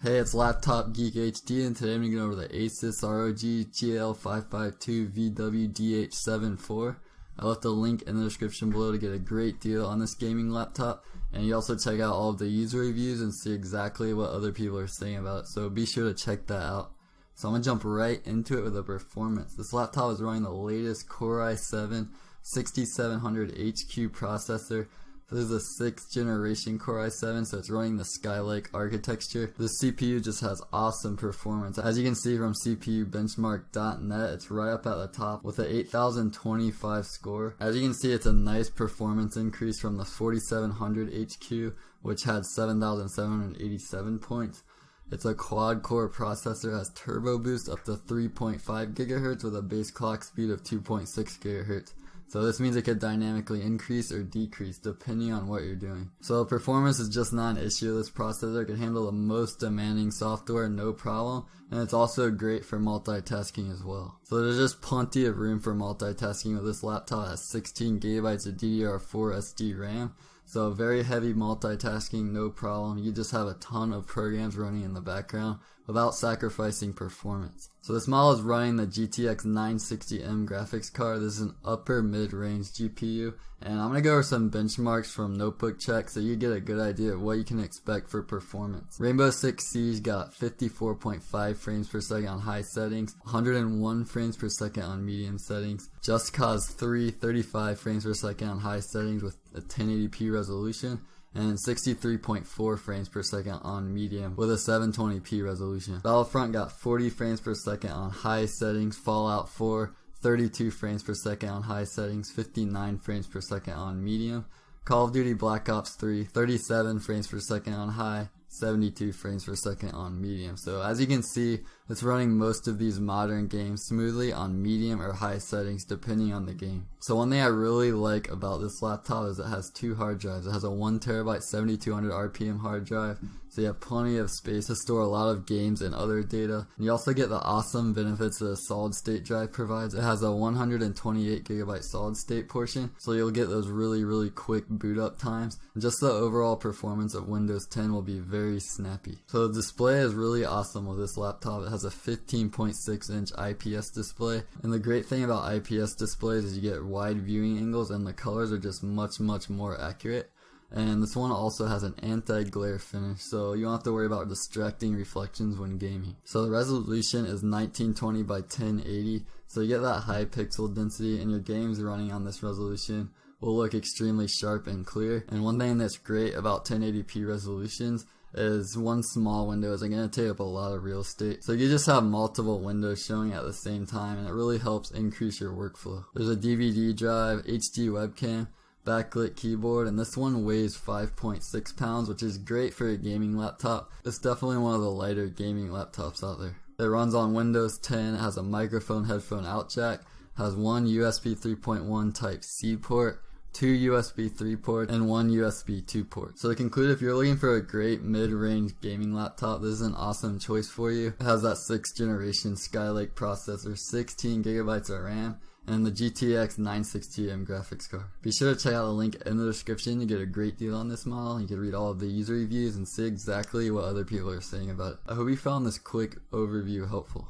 Hey, it's Laptop Geek HD, and today I'm going to go over the ASUS ROG GL552VW-DH74. I left a link in the description below to get a great deal on this gaming laptop, and you also check out all of the user reviews and see exactly what other people are saying about it, so be sure to check that out. So I'm going to jump right into it with the performance. This laptop is running the latest Core i7 6700HQ processor. This is a 6th generation Core i7, so it's running the Skylake architecture. This CPU just has awesome performance. As you can see from CPUbenchmark.net, it's right up at the top with an 8025 score. As you can see, it's a nice performance increase from the 4700 HQ, which had 7787 points. It's a quad-core processor, has turbo boost up to 3.5 GHz with a base clock speed of 2.6 GHz. So this means it could dynamically increase or decrease depending on what you're doing. So performance is just not an issue. This processor can handle the most demanding software no problem, and it's also great for multitasking as well. So there's just plenty of room for multitasking with this laptop. It has 16 GB of DDR4 SD RAM. So very heavy multitasking, no problem. You just have a ton of programs running in the background without sacrificing performance. So this model is running the GTX 960M graphics card. This is an upper mid-range GPU, and I'm going to go over some benchmarks from Notebook Check so you get a good idea of what you can expect for performance. Rainbow Six Siege got 54.5 frames per second on high settings, 101 frames per second on medium settings. Just Cause 3, 35 frames per second on high settings with a 1080p resolution, and 63.4 frames per second on medium with a 720p resolution. Battlefront got 40 frames per second on high settings, Fallout 4, 32 frames per second on high settings, 59 frames per second on medium. Call of Duty Black Ops 3, 37 frames per second on high, 72 frames per second on medium. So as you can see, it's running most of these modern games smoothly on medium or high settings depending on the game. So one thing I really like about this laptop is it has 2 hard drives. It has a 1TB 7200 RPM hard drive, so you have plenty of space to store a lot of games and other data. And you also get the awesome benefits that a solid state drive provides. It has a 128 GB solid state portion, so you'll get those really quick boot up times. And just the overall performance of Windows 10 will be very snappy. So the display is really awesome with this laptop. It has a 15.6 inch IPS display, and the great thing about IPS displays is you get wide viewing angles and the colors are just much more accurate. And this one also has an anti-glare finish, so you don't have to worry about distracting reflections when gaming. So the resolution is 1920 by 1080, so you get that high pixel density, and your games running on this resolution will look extremely sharp and clear. And one thing that's great about 1080p resolutions is one small window isn't going to take up a lot of real estate. So you just have multiple windows showing at the same time, and it really helps increase your workflow. There's a DVD drive, HD webcam, backlit keyboard, and this one weighs 5.6 pounds, which is great for a gaming laptop. It's definitely one of the lighter gaming laptops out there. It runs on Windows 10, it has a microphone headphone out jack, has one USB 3.1 Type-C port, 2 USB 3 ports, and 1 USB 2 port. So to conclude, if you're looking for a great mid-range gaming laptop, this is an awesome choice for you. It has that 6th generation Skylake processor, 16 GB of RAM, and the GTX 960M graphics card. Be sure to check out the link in the description to get a great deal on this model. You can read all of the user reviews and see exactly what other people are saying about it. I hope you found this quick overview helpful.